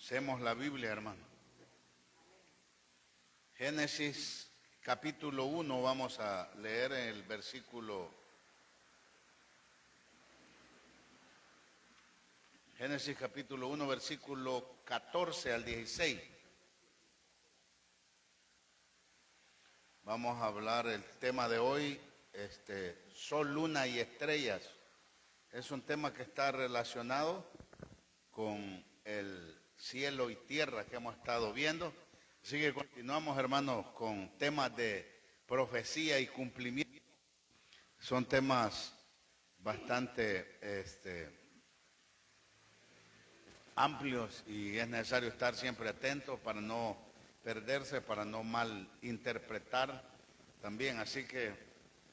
Usemos la Biblia, hermano. Génesis capítulo 1, vamos a leer el versículo. Génesis capítulo 1, versículo 14 al 16. Vamos a hablar el tema de hoy, Sol, Luna y Estrellas. Es un tema que está relacionado con el cielo y tierra que hemos estado viendo. Así que continuamos, hermanos, con temas de profecía y cumplimiento. Son temas bastante amplios y es necesario estar siempre atentos para no perderse, para no malinterpretar también. Así que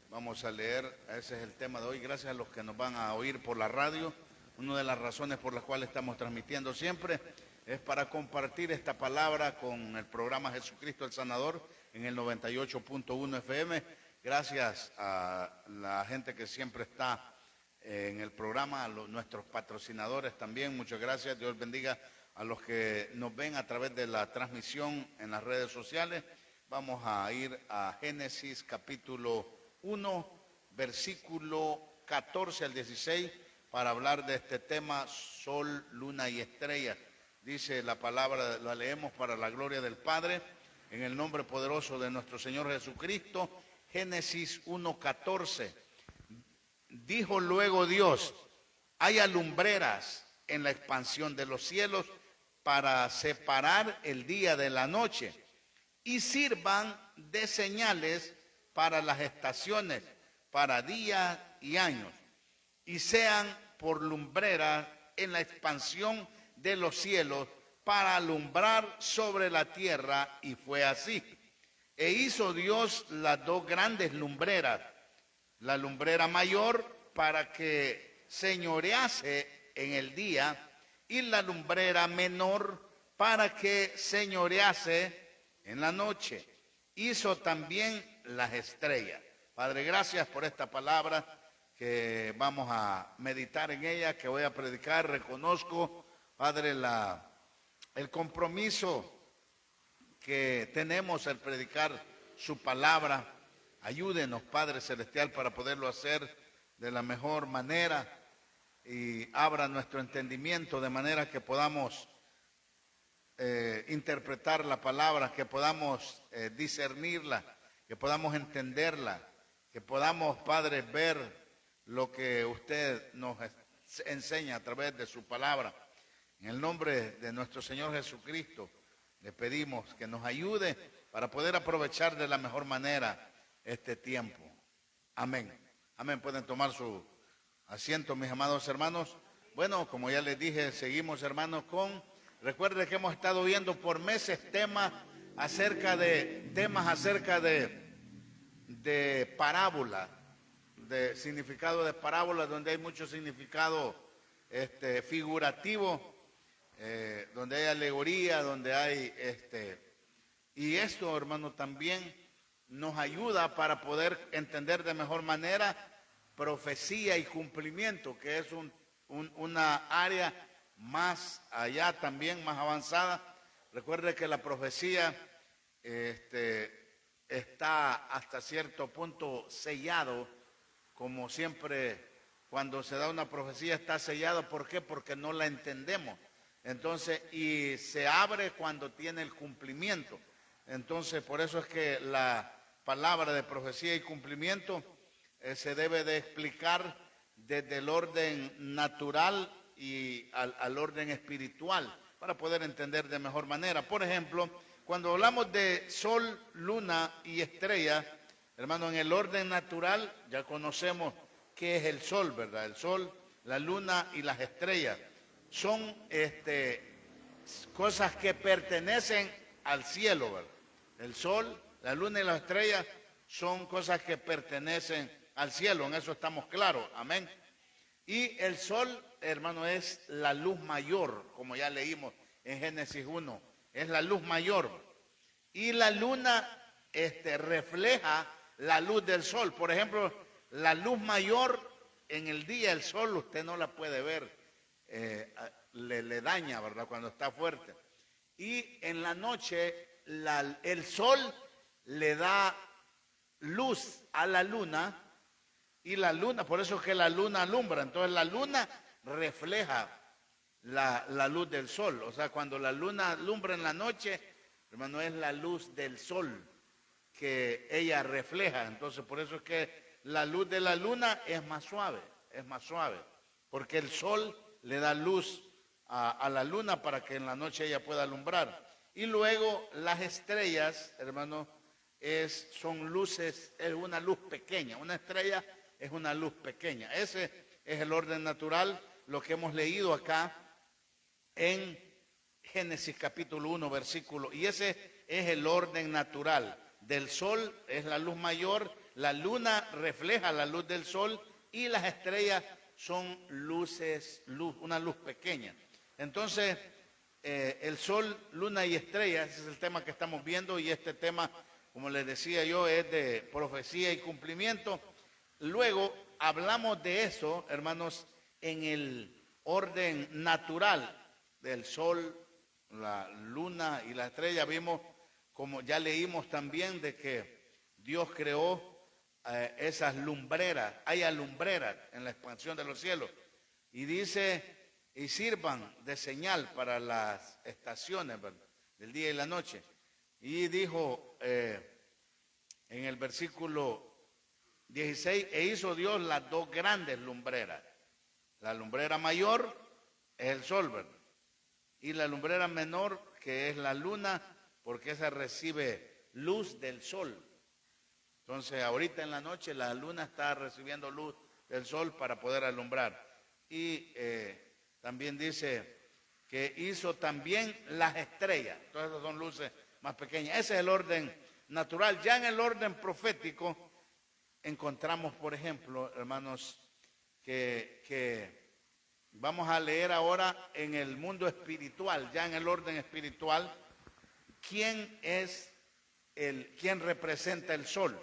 vamos a leer, ese es el tema de hoy. Gracias a los que nos van a oír por la radio. Una de las razones por las cuales estamos transmitiendo siempre es para compartir esta palabra con el programa Jesucristo el Sanador en el 98.1 FM. Gracias a la gente que siempre está en el programa, a nuestros patrocinadores también. Muchas gracias. Dios bendiga a los que nos ven a través de la transmisión en las redes sociales. Vamos a ir a Génesis capítulo 1, versículo 14 al 16, para hablar de este tema, Sol, Luna y Estrellas. Dice la palabra, la leemos para la gloria del Padre, en el nombre poderoso de nuestro Señor Jesucristo. Génesis 1:14. Dijo luego Dios: haya lumbreras en la expansión de los cielos para separar el día de la noche, y sirvan de señales para las estaciones, para días y años, y sean por lumbreras en la expansión de los cielos para alumbrar sobre la tierra. Y fue así. E hizo Dios las dos grandes lumbreras, la lumbrera mayor para que señorease en el día, y la lumbrera menor para que señorease en la noche. Hizo también las estrellas. Padre, gracias por esta palabra que vamos a meditar en ella, que voy a predicar. Reconozco, Padre, el compromiso que tenemos al predicar su palabra. Ayúdenos, Padre Celestial, para poderlo hacer de la mejor manera, y abra nuestro entendimiento de manera que podamos interpretar la palabra, que podamos discernirla, que podamos entenderla, que podamos, Padre, ver lo que usted nos enseña a través de su palabra. En el nombre de nuestro Señor Jesucristo le pedimos que nos ayude para poder aprovechar de la mejor manera este tiempo. Amén. Amén. Pueden tomar su asiento, mis amados hermanos. Bueno, como ya les dije, seguimos, hermanos, recuerden que hemos estado viendo por meses temas acerca de parábola, de significado de parábola, donde hay mucho significado figurativo, donde hay alegoría, donde hay y esto, hermano, también nos ayuda para poder entender de mejor manera profecía y cumplimiento, que es una área más allá también, más avanzada. Recuerde que la profecía está hasta cierto punto sellado, como siempre cuando se da una profecía está sellado. ¿Por qué? Porque no la entendemos. Entonces, y se abre cuando tiene el cumplimiento. Entonces, por eso es que la palabra de profecía y cumplimiento se debe de explicar desde el orden natural y al orden espiritual, para poder entender de mejor manera. Por ejemplo, cuando hablamos de sol, luna y estrella, hermano, en el orden natural ya conocemos qué es el sol, ¿verdad? El sol, la luna y las estrellas son cosas que pertenecen al cielo, ¿verdad? El sol, la luna y las estrellas son cosas que pertenecen al cielo, en eso estamos claros, amén. Y el sol, hermano, es la luz mayor, como ya leímos en Génesis 1, es la luz mayor. Y la luna refleja la luz del sol. Por ejemplo, la luz mayor en el día, el sol, usted no la puede ver, le daña, ¿verdad? Cuando está fuerte. Y en la noche el sol le da luz a la luna, y la luna, por eso es que la luna alumbra. Entonces la luna refleja la luz del sol. O sea, cuando la luna alumbra en la noche, hermano, es la luz del sol que ella refleja. Entonces por eso es que la luz de la luna es más suave, porque el sol le da luz a la luna para que en la noche ella pueda alumbrar. Y luego las estrellas, hermano, son luces, es una luz pequeña. Una estrella es una luz pequeña. Ese es el orden natural, lo que hemos leído acá en Génesis capítulo 1, versículo. Y ese es el orden natural. Del sol es la luz mayor, la luna refleja la luz del sol y las estrellas son una luz pequeña. Entonces, el sol, luna y estrellas, ese es el tema que estamos viendo, y este tema, como les decía yo, es de profecía y cumplimiento. Luego hablamos de eso, hermanos, en el orden natural del sol, la luna y la estrella. Vimos, como ya leímos también, de que Dios creó esas lumbreras. Hay alumbreras en la expansión de los cielos. Y dice, y sirvan de señal para las estaciones, ¿verdad?, del día y la noche. Y dijo en el versículo 16, e hizo Dios las dos grandes lumbreras. La lumbrera mayor es el sol, ¿verdad?, y la lumbrera menor, que es la luna, porque esa recibe luz del sol. Entonces ahorita en la noche la luna está recibiendo luz del sol para poder alumbrar. Y también dice que hizo también las estrellas. Todas esas son luces más pequeñas. Ese es el orden natural. Ya en el orden profético encontramos, por ejemplo, hermanos, que vamos a leer ahora en el mundo espiritual, ya en el orden espiritual, quién representa el sol,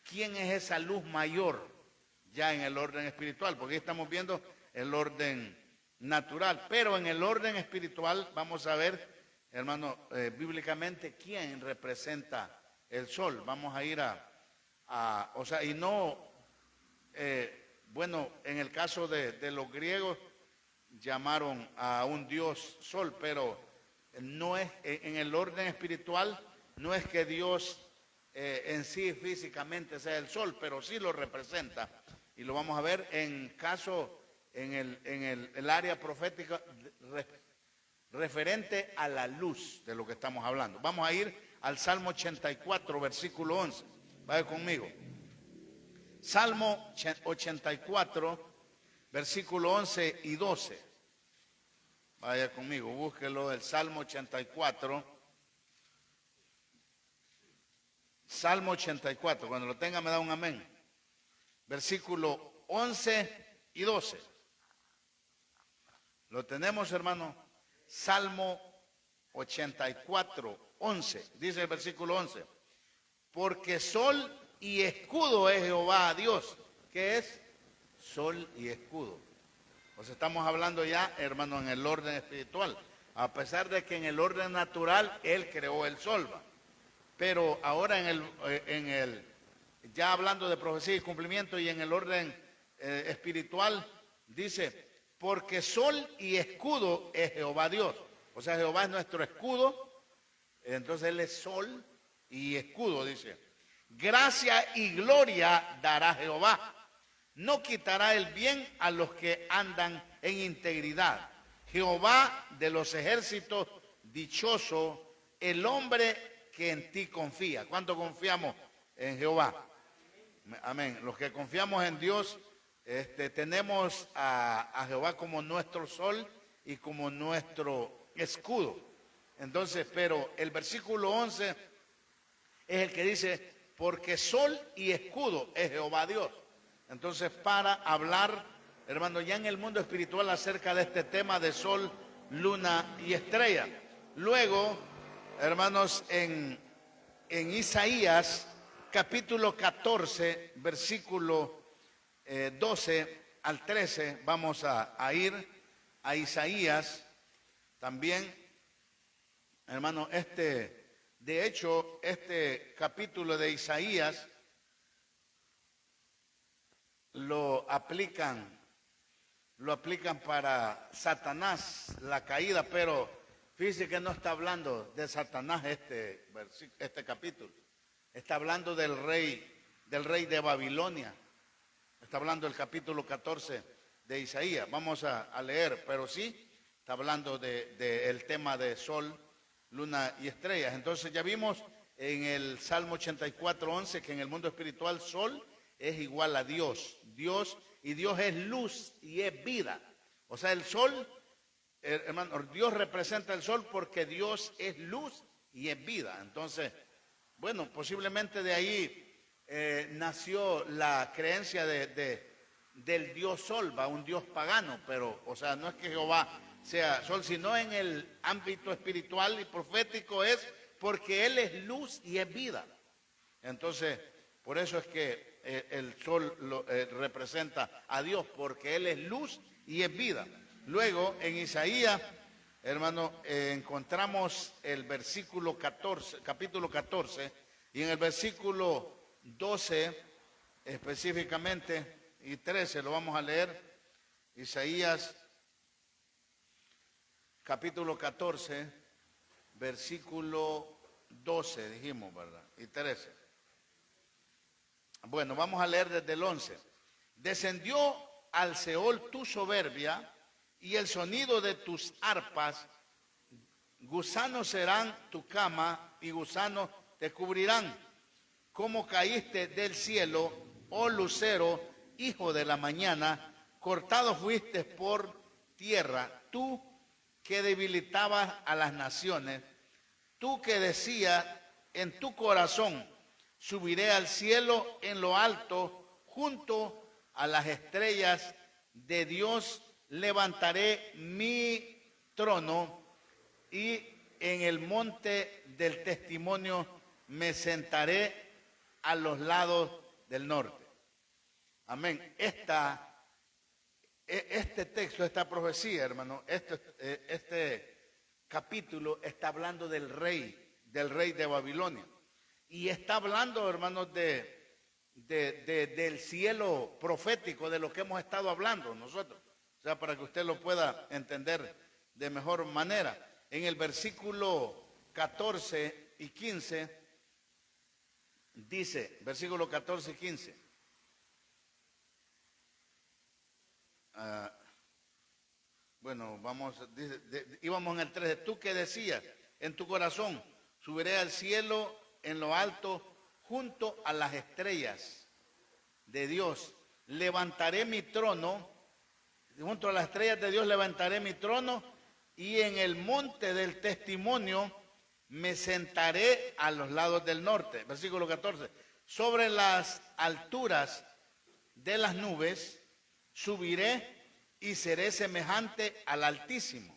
quién es esa luz mayor, ya en el orden espiritual, porque estamos viendo el orden natural, pero en el orden espiritual vamos a ver, hermano, bíblicamente quién representa el sol. Vamos a ir o sea, y no, bueno, en el caso de los griegos llamaron a un dios sol, pero no es, en el orden espiritual, no es que Dios en sí físicamente sea el sol, pero sí lo representa. Y lo vamos a ver en el área profética referente a la luz de lo que estamos hablando. Vamos a ir al Salmo 84, versículo 11. Vaya conmigo. Salmo 84, versículo 11 y 12. Vaya conmigo, búsquelo, el Salmo 84. Salmo 84, cuando lo tenga me da un amén. Versículo 11 y 12. ¿Lo tenemos, hermano? Salmo 84, 11. Dice el versículo 11. Porque sol y escudo es Jehová Dios. ¿Qué es? Sol y escudo. Pues estamos hablando ya, hermano, en el orden espiritual. A pesar de que en el orden natural Él creó el sol. Pero ahora ya hablando de profecía y cumplimiento, y en el orden espiritual, dice, porque sol y escudo es Jehová Dios. O sea, Jehová es nuestro escudo, entonces Él es sol y escudo, dice. Gracia y gloria dará Jehová. No quitará el bien a los que andan en integridad. Jehová de los ejércitos, dichoso el hombre que en ti confía. ¿Cuánto confiamos en Jehová? Amén. Los que confiamos en Dios, tenemos a Jehová como nuestro sol y como nuestro escudo. Entonces, pero el versículo 11 es el que dice, porque sol y escudo es Jehová Dios. Entonces, para hablar, hermano, ya en el mundo espiritual acerca de este tema de sol, luna y estrella. Luego, hermanos, en Isaías capítulo 14, versículo 12 al 13, vamos a ir a Isaías También, hermano, de hecho, este capítulo de Isaías lo aplican para Satanás, la caída, pero fíjese que no está hablando de Satanás este capítulo. Está hablando del rey de Babilonia. Está hablando del capítulo 14 de Isaías. Vamos a leer, pero sí está hablando del tema de sol, luna y estrellas. Entonces ya vimos en el Salmo 84:11 que en el mundo espiritual sol es igual a Dios. Dios es luz y es vida. O sea, el sol, hermano, Dios representa el sol porque Dios es luz y es vida. Entonces, bueno, posiblemente de ahí nació la creencia del Dios Sol, un Dios pagano, pero, o sea, no es que Jehová sea Sol, sino en el ámbito espiritual y profético es porque Él es luz y es vida. Entonces, por eso es que el Sol representa a Dios, porque Él es luz y es vida. Luego, en Isaías, hermano, encontramos el versículo 14, capítulo 14, y en el versículo 12 específicamente y 13 lo vamos a leer. Isaías capítulo 14 versículo 12 dijimos, ¿verdad? Y 13. Bueno, vamos a leer desde el 11. Descendió al Seol tu soberbia y el sonido de tus arpas. Gusanos serán tu cama y gusanos te cubrirán. Como caíste del cielo, oh lucero, hijo de la mañana, cortado fuiste por tierra, tú que debilitabas a las naciones, tú que decías en tu corazón, subiré al cielo en lo alto, junto a las estrellas de Dios levantaré mi trono y en el monte del testimonio me sentaré a los lados del norte. Amén. Este texto, esta profecía, hermano, este capítulo está hablando del rey de Babilonia. Y está hablando, hermanos, del cielo profético, de lo que hemos estado hablando nosotros. O sea, para que usted lo pueda entender de mejor manera. En el versículo 14 y 15, dice, versículo 14 y 15. Bueno, íbamos en el 13. Tú que decías en tu corazón, subiré al cielo en lo alto junto a las estrellas de Dios. Levantaré mi trono, junto a las estrellas de Dios levantaré mi trono y en el monte del testimonio me sentaré a los lados del norte. Versículo 14. Sobre las alturas de las nubes subiré y seré semejante al Altísimo.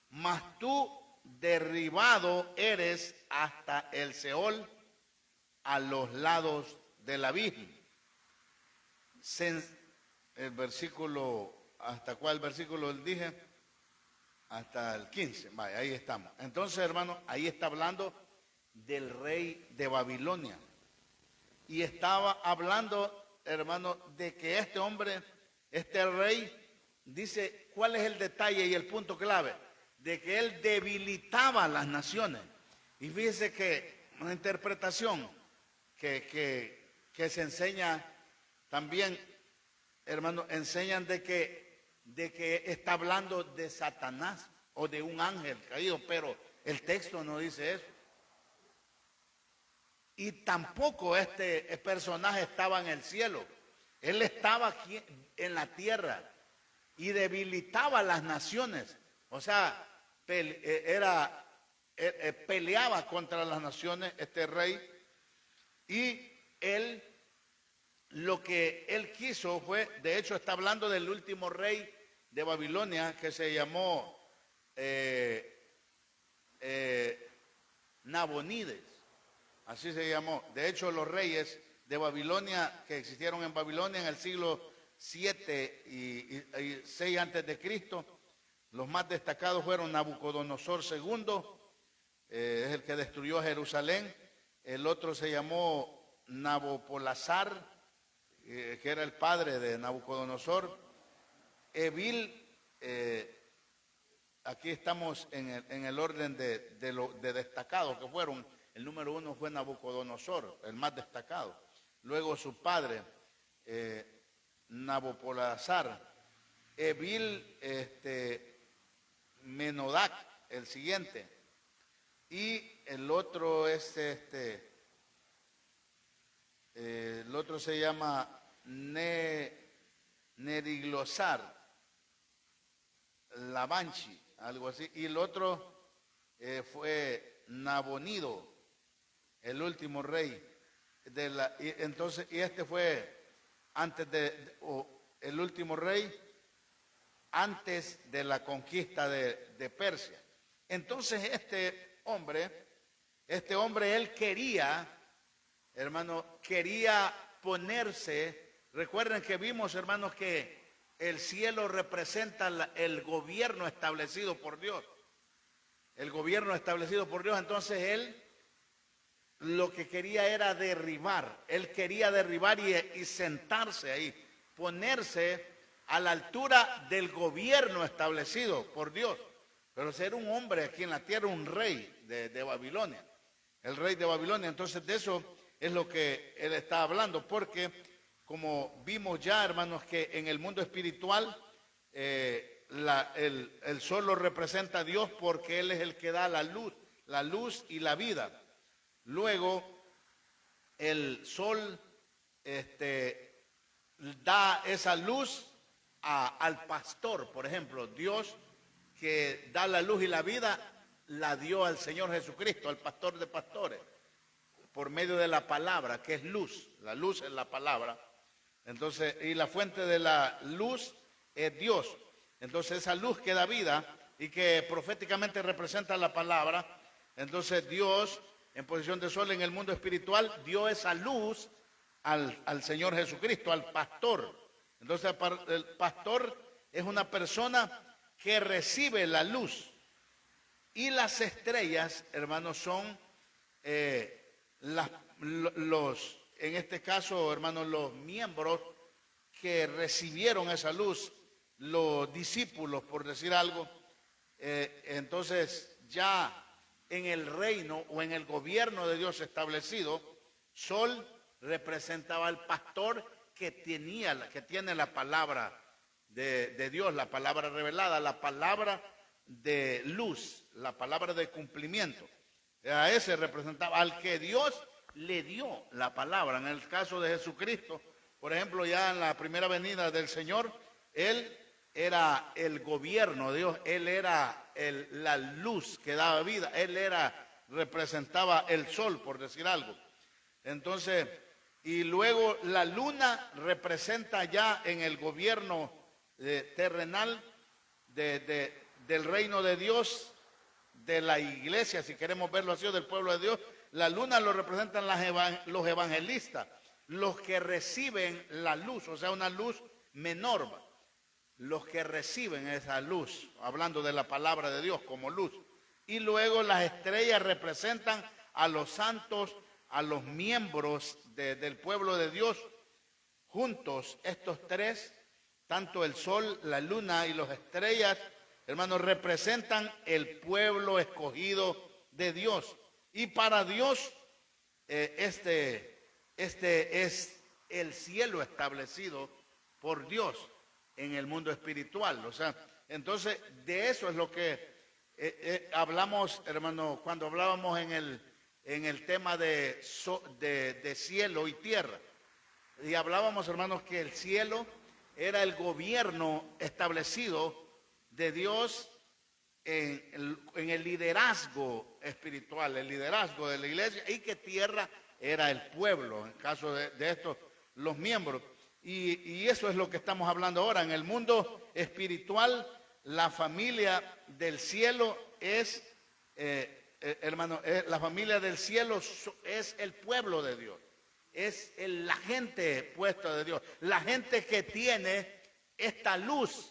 Mas tú derribado eres hasta el Seol, a los lados del abismo. El versículo, ¿hasta cuál versículo dije? Hasta el 15, vaya, ahí estamos. Entonces, hermano, ahí está hablando del rey de Babilonia. Y estaba hablando, hermano, de que este hombre, este rey, dice, ¿cuál es el detalle y el punto clave? De que él debilitaba a las naciones. Y fíjese que una interpretación que se enseña también, hermano, enseñan de que está hablando de Satanás o de un ángel caído, pero el texto no dice eso. Y tampoco este personaje estaba en el cielo. Él estaba aquí en la tierra y debilitaba a las naciones. O sea, peleaba contra las naciones este rey. Y él, lo que él quiso fue, de hecho está hablando del último rey de Babilonia que se llamó Nabonides. Así se llamó. De hecho, los reyes de Babilonia que existieron en Babilonia en el siglo 7 y 6 antes de Cristo Los más destacados fueron Nabucodonosor II, es el que destruyó Jerusalén. El otro se llamó Nabopolassar, que era el padre de Nabucodonosor. Evil, aquí estamos en el orden de destacados que fueron. El número 1 fue Nabucodonosor, el más destacado. Luego su padre, Nabopolassar. Evil, Menodac, el siguiente. Y el otro es el otro se llama Neriglosar, Labanchi, algo así. Y el otro fue Nabonido, el último rey. Y este fue antes el último rey antes de la conquista de Persia. Entonces este hombre, él quería, hermano, quería ponerse. Recuerden que vimos, hermanos, que el cielo representa el gobierno establecido por Dios. El gobierno establecido por Dios. Entonces él lo que quería era derribar. Él quería derribar y sentarse ahí, ponerse a la altura del gobierno establecido por Dios. Pero ser un hombre aquí en la tierra, un rey de Babilonia. El rey de Babilonia. Entonces de eso es lo que él está hablando. Porque como vimos ya, hermanos, que en el mundo espiritual el sol lo representa a Dios, porque Él es el que da la luz y la vida. Luego el sol da esa luz al pastor. Por ejemplo, Dios, que da la luz y la vida, la dio al Señor Jesucristo, al pastor de pastores, por medio de la palabra, que es luz. La luz es la palabra. Entonces, y la fuente de la luz es Dios. Entonces, esa luz que da vida y que proféticamente representa la palabra. Entonces, Dios, en posición de sol en el mundo espiritual, dio esa luz al Señor Jesucristo, al pastor. Entonces, el pastor es una persona que recibe la luz. Y las estrellas, hermanos, son en este caso, hermanos, los miembros que recibieron esa luz, los discípulos, por decir algo. Entonces, ya en el reino o en el gobierno de Dios establecido, sol representaba al pastor que tiene la palabra de Dios, la palabra revelada, la palabra de luz, la palabra de cumplimiento. A ese representaba, al que Dios le dio la palabra. En el caso de Jesucristo, por ejemplo, ya en la primera venida del Señor, Él era el gobierno de Dios, Él era la luz que daba vida, Él representaba el sol, por decir algo. Entonces, y luego la luna representa ya en el gobierno terrenal del reino de Dios, de la iglesia, si queremos verlo así, del pueblo de Dios. La luna lo representan los evangelistas, los que reciben la luz, o sea, una luz menor, los que reciben esa luz, hablando de la palabra de Dios como luz. Y luego las estrellas representan a los santos, a los miembros del pueblo de Dios. Juntos, estos tres, tanto el sol, la luna y las estrellas, hermanos, representan el pueblo escogido de Dios. Y para Dios, este es el cielo establecido por Dios en el mundo espiritual. O sea, entonces de eso es lo que hablamos, hermano, cuando hablábamos en el tema de cielo y tierra. Y hablábamos, hermanos, que el cielo era el gobierno establecido de Dios en el liderazgo espiritual, el liderazgo de la iglesia, y que tierra era el pueblo, en caso de estos, los miembros. Y eso es lo que estamos hablando ahora. En el mundo espiritual, la familia del cielo es, la familia del cielo es el pueblo de Dios, es la gente puesta de Dios, la gente que tiene esta luz,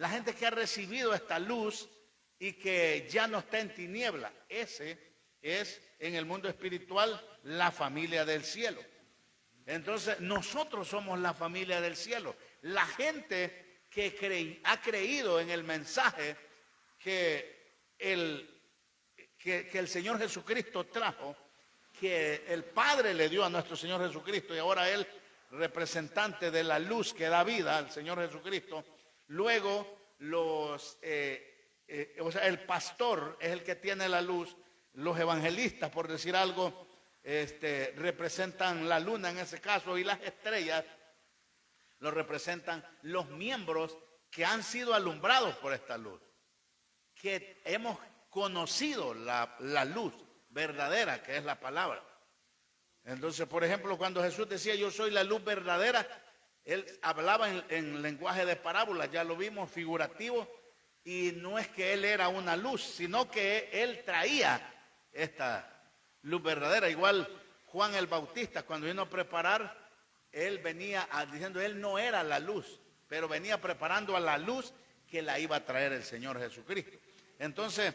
la gente que ha recibido esta luz y que ya no está en tiniebla. Ese es en el mundo espiritual la familia del cielo. Entonces nosotros somos la familia del cielo. La gente que ha creído en el mensaje que el Señor Jesucristo trajo, que el Padre le dio a nuestro Señor Jesucristo, y ahora Él, representante de la luz que da vida al Señor Jesucristo. Luego o sea, el pastor es el que tiene la luz. Los evangelistas, por decir algo, representan la luna en ese caso, y las estrellas lo representan los miembros que han sido alumbrados por esta luz, que hemos conocido la luz verdadera, que es la palabra. Entonces, por ejemplo, cuando Jesús decía yo soy la luz verdadera, Él hablaba en lenguaje de parábolas, ya lo vimos, figurativo, y no es que Él era una luz, sino que Él traía esta luz verdadera. Igual Juan el Bautista, cuando vino a preparar, él venía diciendo, él no era la luz, pero venía preparando a la luz que la iba a traer el Señor Jesucristo. Entonces,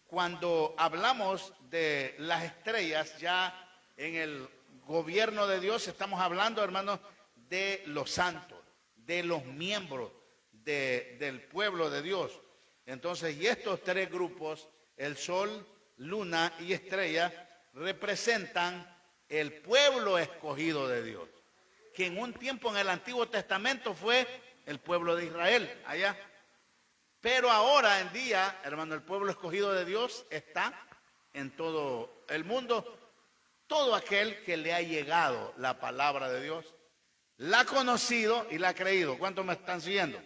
cuando hablamos de las estrellas, ya en el gobierno de Dios estamos hablando, hermanos, de los santos, de los miembros del pueblo de Dios. Entonces, y estos tres grupos, el sol, luna y estrella, representan el pueblo escogido de Dios, que en un tiempo en el Antiguo Testamento fue el pueblo de Israel, allá. Pero ahora en día, hermano, el pueblo escogido de Dios está en todo el mundo. Todo aquel que le ha llegado la palabra de Dios, la ha conocido y la ha creído. ¿Cuántos me están siguiendo?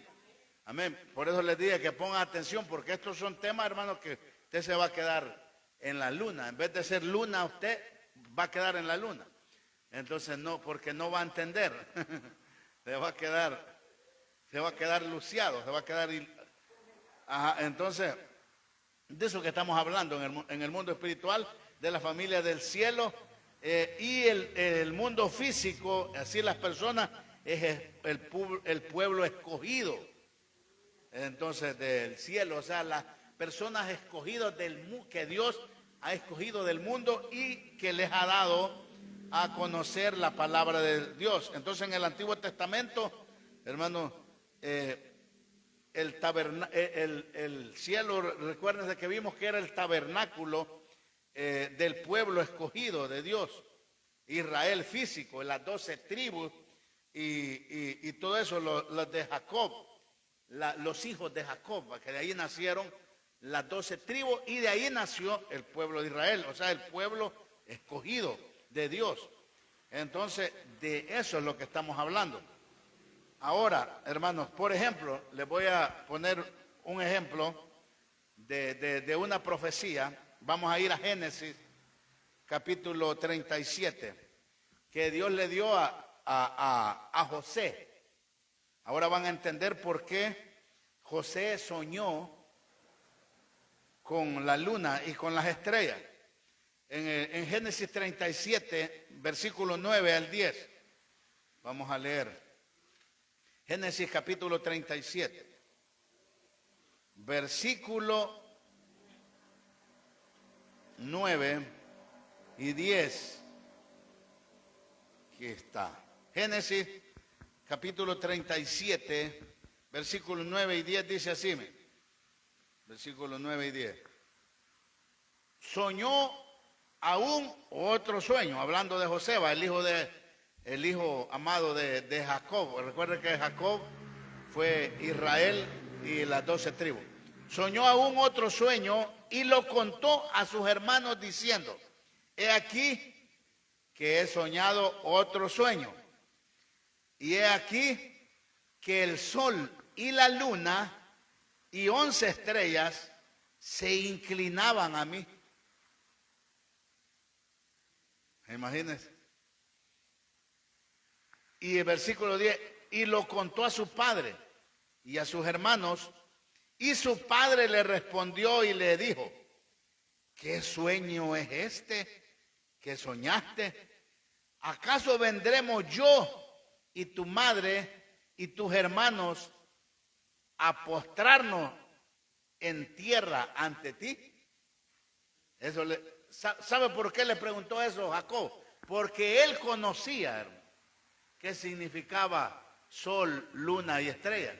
Amén. Por eso les dije que pongan atención, porque estos son temas, hermanos, que usted se va a quedar en la luna. En vez de ser luna, usted va a quedar en la luna. Entonces no, porque no va a entender. se va a quedar luciado, se va a quedar. Ajá, entonces, de eso que estamos hablando en el mundo espiritual, de la familia del cielo, y el mundo físico, así las personas, es el pueblo escogido. Entonces, del cielo, o sea, las personas escogidas que Dios ha escogido del mundo y que les ha dado a conocer la palabra de Dios. Entonces, en el Antiguo Testamento, hermanos, el cielo, recuérdense que vimos que era el tabernáculo del pueblo escogido de Dios, Israel físico, las 12 tribus y todo eso, los de Jacob, los hijos de Jacob, que de ahí nacieron las 12 tribus y de ahí nació el pueblo de Israel, o sea, el pueblo escogido de Dios. Entonces, de eso es lo que estamos hablando. Ahora, hermanos, por ejemplo, les voy a poner un ejemplo de una profecía. Vamos a ir a Génesis, capítulo 37, que Dios le dio a José. Ahora van a entender por qué José soñó con la luna y con las estrellas. En Génesis 37, versículo 9 al 10, vamos a leer. Génesis capítulo 37, versículo 9 y 10. Aquí está. Génesis capítulo 37, versículo 9 y 10 dice así. Versículo 9 y 10. Soñó aún otro sueño, hablando de José, el hijo amado de Jacob. Recuerden que Jacob fue Israel y las 12 tribus. Soñó aún otro sueño y lo contó a sus hermanos diciendo, he aquí que he soñado otro sueño. Y he aquí que el sol y la luna y 11 estrellas se inclinaban a mí. Imagínense. Y el versículo 10, y lo contó a su padre y a sus hermanos, y su padre le respondió y le dijo, ¿qué sueño es este que soñaste? ¿Acaso vendremos yo y tu madre y tus hermanos a postrarnos en tierra ante ti. ¿Sabe por qué le preguntó eso Jacob? Porque él conocía, hermano, qué significaba sol, luna y estrella.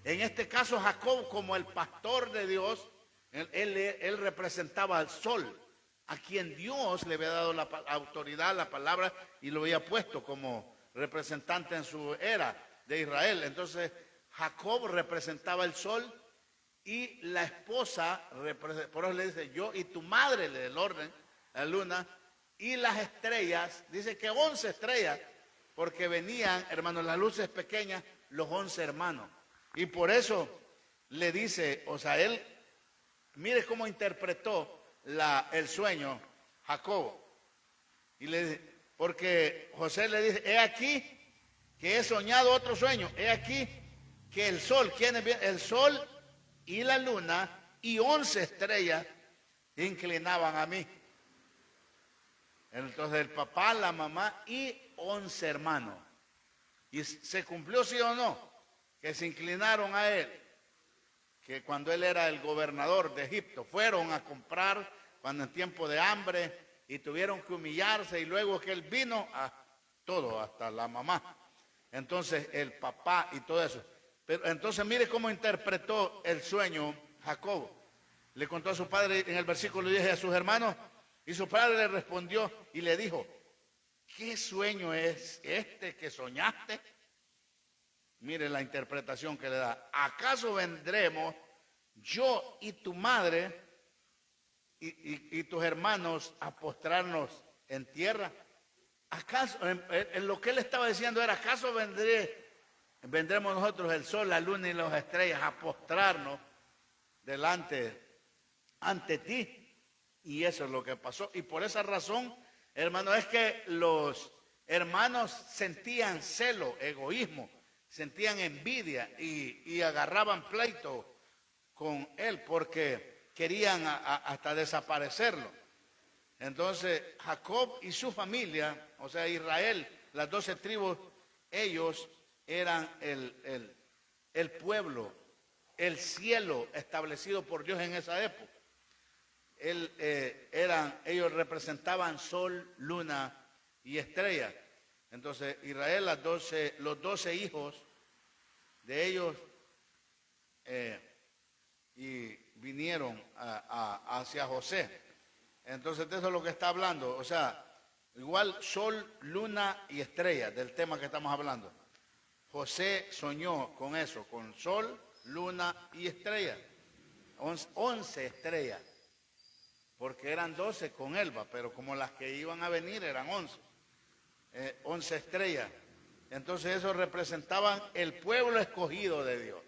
En este caso Jacob, como el pastor de Dios, él representaba al sol, a quien Dios le había dado la autoridad, la palabra, y lo había puesto como representante en su era de Israel. Entonces Jacob representaba el sol y la esposa, por eso le dice yo y tu madre, le da el orden, la luna, y las estrellas, dice que 11 estrellas, porque venían, hermanos, las luces pequeñas, los 11 hermanos. Y por eso le dice, o sea, él, mire cómo interpretó el sueño Jacob. Y porque José le dice, he aquí que he soñado otro sueño, he aquí que el sol, ¿quién es? El sol y la luna y 11 estrellas inclinaban a mí. Entonces el papá, la mamá y 11 hermanos. ¿Y se cumplió, sí o no? Que se inclinaron a él. Que cuando él era el gobernador de Egipto, fueron a comprar cuando en tiempo de hambre y tuvieron que humillarse, y luego que él vino a todo, hasta la mamá. Entonces el papá y todo eso. Pero entonces mire cómo interpretó el sueño Jacob. Le contó a su padre en el versículo 10 a sus hermanos, y su padre le respondió y le dijo, ¿qué sueño es este que soñaste? Mire la interpretación que le da. ¿Acaso vendremos yo y tu madre y tus hermanos a postrarnos en tierra? ¿Acaso, en lo que él estaba diciendo era, ¿acaso vendremos nosotros, el sol, la luna y las estrellas, a postrarnos ante ti? Y eso es lo que pasó. Y por esa razón, hermano, es que los hermanos sentían celo, egoísmo, sentían envidia y agarraban pleito con él porque querían hasta desaparecerlo. Entonces Jacob y su familia, o sea Israel, las 12 tribus, ellos eran el pueblo, el cielo establecido por Dios en esa época. Ellos representaban sol, luna y estrella. Entonces Israel, los 12 hijos de ellos y vinieron hacia José. Entonces de eso es lo que está hablando. O sea, igual sol, luna y estrella, del tema que estamos hablando. José soñó con eso, con sol, luna y estrella. 11 estrellas. Porque eran 12 con Elba, pero como las que iban a venir eran 11. 11 estrellas. Entonces eso representaban el pueblo escogido de Dios.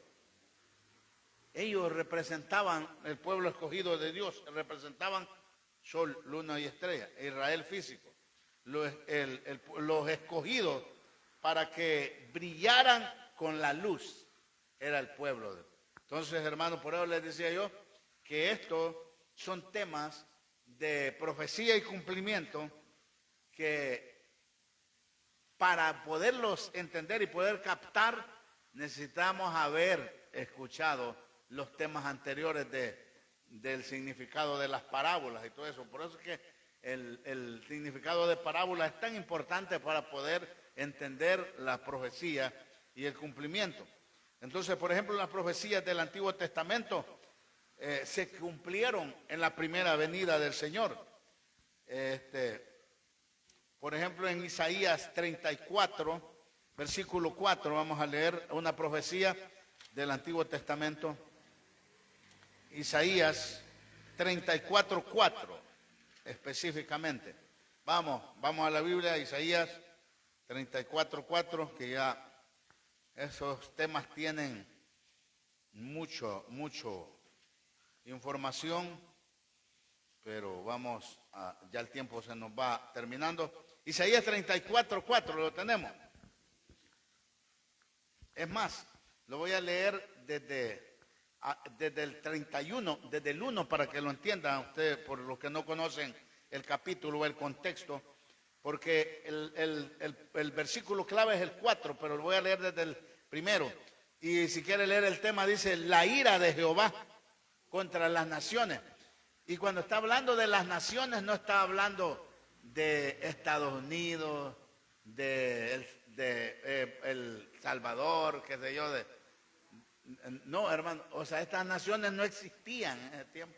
Ellos representaban el pueblo escogido de Dios, representaban sol, luna y estrella, Israel físico. Los escogidos para que brillaran con la luz era el pueblo de Dios. Entonces, hermanos, por eso les decía yo que estos son temas de profecía y cumplimiento que para poderlos entender y poder captar necesitamos haber escuchado los temas anteriores del significado de las parábolas y todo eso. Por eso es que el significado de parábolas es tan importante para poder entender la profecía y el cumplimiento. Entonces, por ejemplo, las profecías del Antiguo Testamento se cumplieron en la primera venida del Señor. Por ejemplo, en Isaías 34, versículo 4, vamos a leer una profecía del Antiguo Testamento. Isaías 34, 4, específicamente. Vamos a la Biblia, Isaías 34, 4, que ya esos temas tienen mucho información, pero ya el tiempo se nos va terminando. Isaías 34, 4, lo tenemos. Es más, lo voy a leer desde el 31, desde el 1 para que lo entiendan ustedes, por los que no conocen el capítulo o el contexto, porque el versículo clave es el 4, pero lo voy a leer desde el primero. Y si quiere leer el tema, dice la ira de Jehová contra las naciones. Y cuando está hablando de las naciones, no está hablando de Estados Unidos, de El Salvador, qué sé yo. No, hermano, o sea, estas naciones no existían en ese tiempo.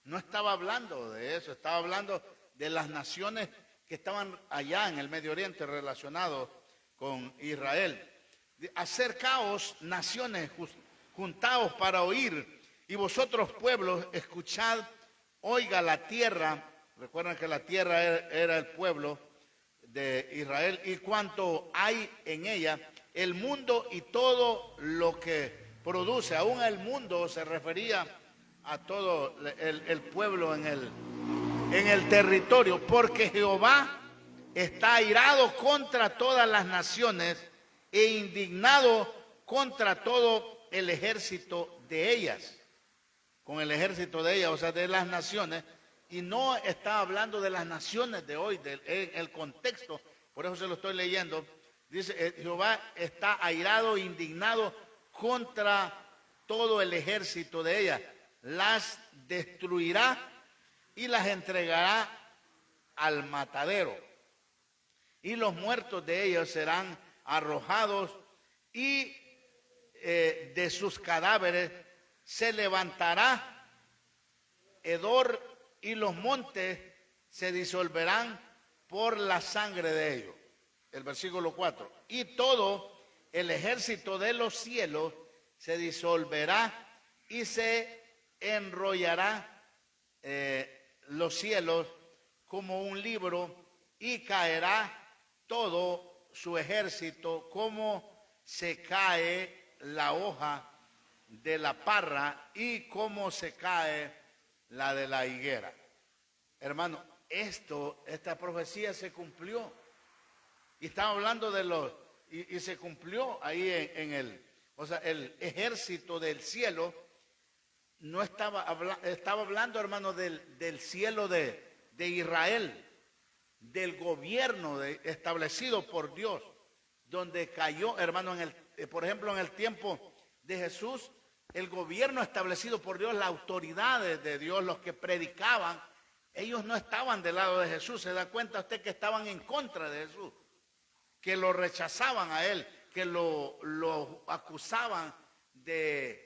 No estaba hablando de eso, estaba hablando de las naciones que estaban allá en el Medio Oriente relacionados con Israel. Acercaos, naciones, juntaos para oír, y vosotros pueblos, escuchad, oiga la tierra. Recuerden que la tierra era el pueblo de Israel, y cuanto hay en ella, el mundo y todo lo que produce. Aún el mundo se refería a todo el pueblo en el territorio, porque Jehová está airado contra todas las naciones e indignado contra todo el ejército de ellas. Con el ejército de ellas, o sea, de las naciones. Y no está hablando de las naciones de hoy, el contexto, por eso se lo estoy leyendo. Dice, Jehová está airado, indignado contra todo el ejército de ellas. Las destruirá y las entregará al matadero. Y los muertos de ellos serán arrojados, y de sus cadáveres se levantará hedor, y los montes se disolverán por la sangre de ellos. El versículo 4. Y todo el ejército de los cielos se disolverá y se enrollará los cielos como un libro, y caerá todo su ejército como se cae la hoja de la parra y como se cae la de la higuera. Hermano, esta profecía se cumplió. Y estaba hablando de y se cumplió ahí o sea, el ejército del cielo. No estaba hablando, hermano, del cielo de Israel, del gobierno establecido por Dios, donde cayó, hermano, por ejemplo, en el tiempo de Jesús, el gobierno establecido por Dios, las autoridades de Dios, los que predicaban, ellos no estaban del lado de Jesús. Se da cuenta usted que estaban en contra de Jesús, que lo rechazaban a él, que lo acusaban de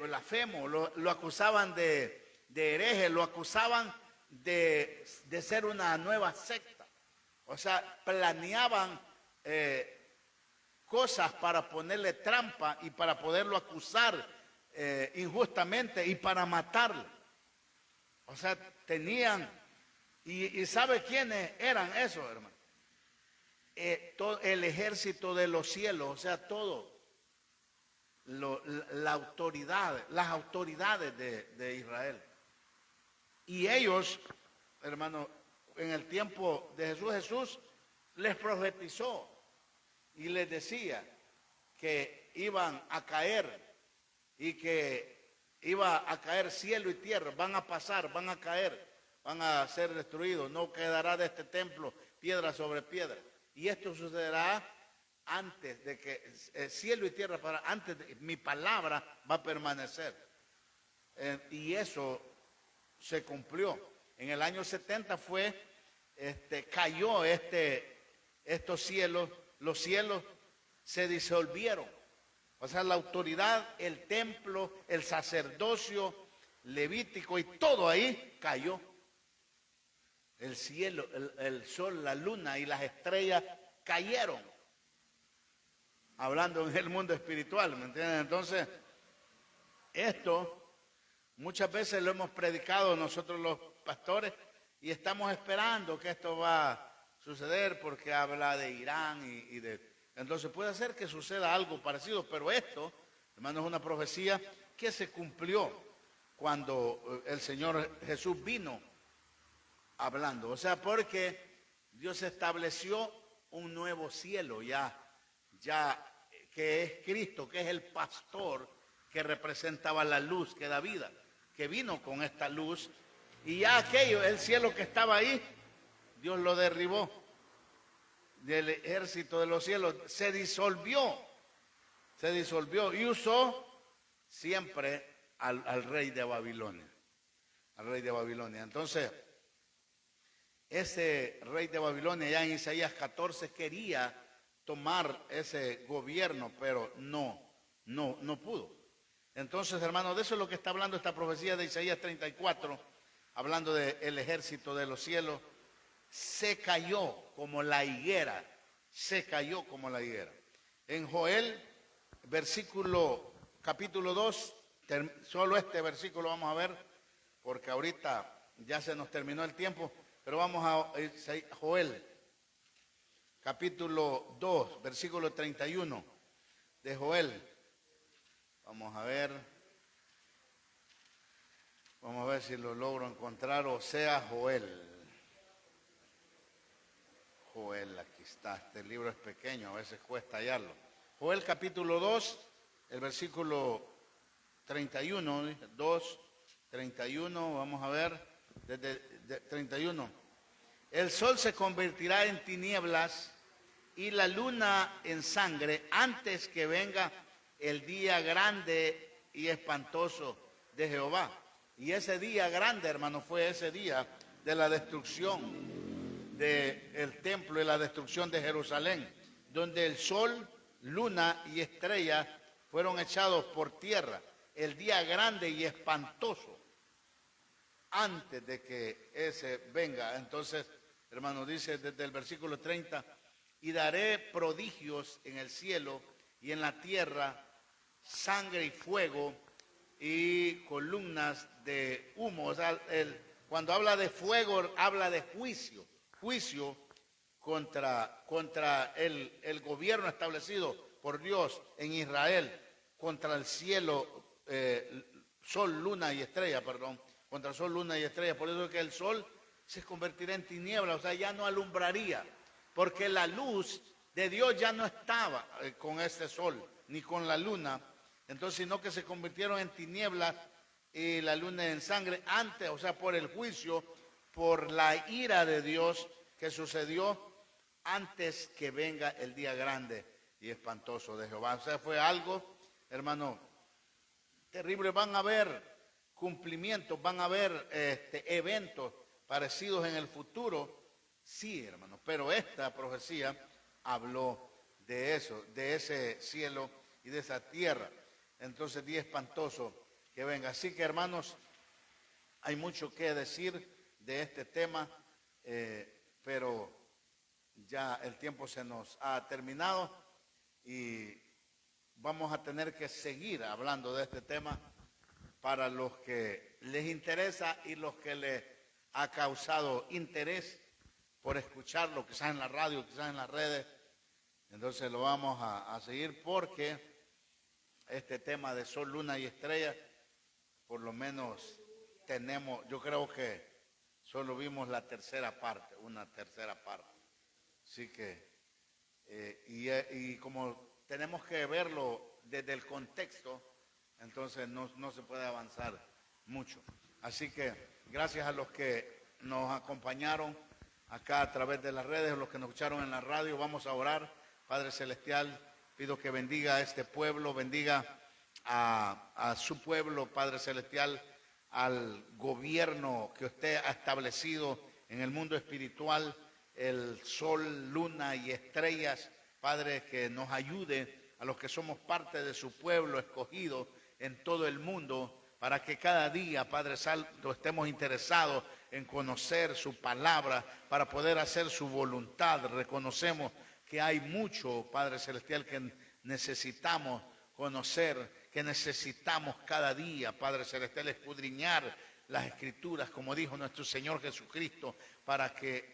blasfemo, lo acusaban de hereje, lo acusaban de ser una nueva secta. O sea, planeaban cosas para ponerle trampa y para poderlo acusar injustamente y para matarlo. O sea, tenían, y ¿sabe quiénes eran esos, hermano? Todo el ejército de los cielos, o sea, todo. Las autoridades de Israel. Y ellos, hermano, en el tiempo de Jesús les profetizó y les decía que iban a caer, y que iba a caer cielo y tierra, van a pasar, van a caer, van a ser destruidos, no quedará de este templo piedra sobre piedra. Y esto sucederá antes de que cielo y tierra, antes de mi palabra va a permanecer. Y eso se cumplió. En el año 70 cayó estos cielos, los cielos se disolvieron. O sea, la autoridad, el templo, el sacerdocio levítico y todo ahí cayó. El cielo, el sol, la luna y las estrellas cayeron. Hablando en el mundo espiritual, ¿me entienden? Entonces, esto muchas veces lo hemos predicado nosotros los pastores y estamos esperando que esto va a suceder porque habla de Irán y de... Entonces puede ser que suceda algo parecido, pero esto, hermano, es una profecía que se cumplió cuando el Señor Jesús vino hablando. O sea, porque Dios estableció un nuevo cielo ya que es Cristo, que es el pastor que representaba la luz que da vida, que vino con esta luz, y ya aquello, el cielo que estaba ahí, Dios lo derribó del ejército de los cielos, se disolvió. Se disolvió y usó siempre al rey de Babilonia. Al rey de Babilonia. Entonces, ese rey de Babilonia ya en Isaías 14 quería tomar ese gobierno, pero no pudo. Entonces, hermanos, de eso es lo que está hablando esta profecía de Isaías 34, hablando del ejército de los cielos. Se cayó como la higuera, se cayó como la higuera. En Joel, capítulo 2, solo este versículo vamos a ver, porque ahorita ya se nos terminó el tiempo, pero vamos a Joel, capítulo 2, versículo 31 de Joel. Vamos a ver si lo logro encontrar, o sea, Joel, aquí está, este libro es pequeño, a veces cuesta hallarlo. Joel capítulo 2, el versículo 31, 2, 31, vamos a ver, desde 31. El sol se convertirá en tinieblas y la luna en sangre antes que venga el día grande y espantoso de Jehová. Y ese día grande, hermano, fue ese día de la destrucción del templo y la destrucción de Jerusalén, donde el sol, luna y estrella fueron echados por tierra. El día grande y espantoso, antes de que ese venga. Entonces, hermano, dice desde el versículo 30, y daré prodigios en el cielo y en la tierra, sangre y fuego y columnas de humo. O sea, cuando habla de fuego, habla de juicio contra el gobierno establecido por Dios en Israel, contra el cielo, sol, luna y estrella, contra el sol, luna y estrella. Por eso es que el sol se convertirá en tiniebla, o sea, ya no alumbraría, porque la luz de Dios ya no estaba con ese sol, ni con la luna. Entonces, sino que se convirtieron en tinieblas y la luna en sangre antes, o sea, por el juicio, por la ira de Dios que sucedió antes que venga el día grande y espantoso de Jehová. O sea, fue algo, hermano, terrible. Van a haber cumplimientos, van a haber eventos parecidos en el futuro, sí, hermano, pero esta profecía habló de eso, de ese cielo y de esa tierra. Entonces, día espantoso que venga. Así que, hermanos, hay mucho que decir de este tema, pero ya el tiempo se nos ha terminado y vamos a tener que seguir hablando de este tema para los que les interesa y los que les ha causado interés por escucharlo, quizás en la radio, quizás en las redes. Entonces lo vamos a seguir, porque este tema de sol, luna y estrella, por lo menos tenemos, yo creo que solo vimos la tercera parte, una tercera parte. Así que, y como tenemos que verlo desde el contexto, entonces no se puede avanzar mucho. Así que gracias a los que nos acompañaron acá a través de las redes, los que nos escucharon en la radio, vamos a orar. Padre Celestial, pido que bendiga a este pueblo, bendiga a su pueblo, Padre Celestial, al gobierno que usted ha establecido en el mundo espiritual, el sol, luna y estrellas. Padre, que nos ayude a los que somos parte de su pueblo escogido en todo el mundo, para que cada día, Padre Santo, estemos interesados en conocer su palabra, para poder hacer su voluntad. Reconocemos que hay mucho, Padre Celestial, que necesitamos conocer, que necesitamos cada día, Padre Celestial, escudriñar las Escrituras, como dijo nuestro Señor Jesucristo,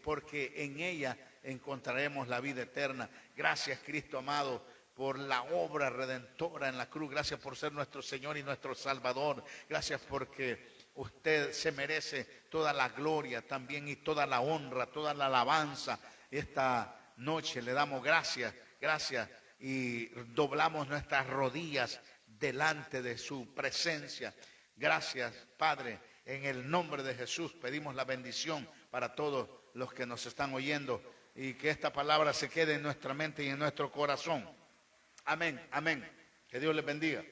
porque en ella encontraremos la vida eterna. Gracias, Cristo amado, por la obra redentora en la cruz. Gracias por ser nuestro Señor y nuestro Salvador. Gracias porque usted se merece toda la gloria también y toda la honra, toda la alabanza. Esta noche le damos gracias y doblamos nuestras rodillas delante de su presencia. Gracias, Padre, en el nombre de Jesús pedimos la bendición para todos los que nos están oyendo, y que esta palabra se quede en nuestra mente y en nuestro corazón. Amén, amén Que Dios les bendiga.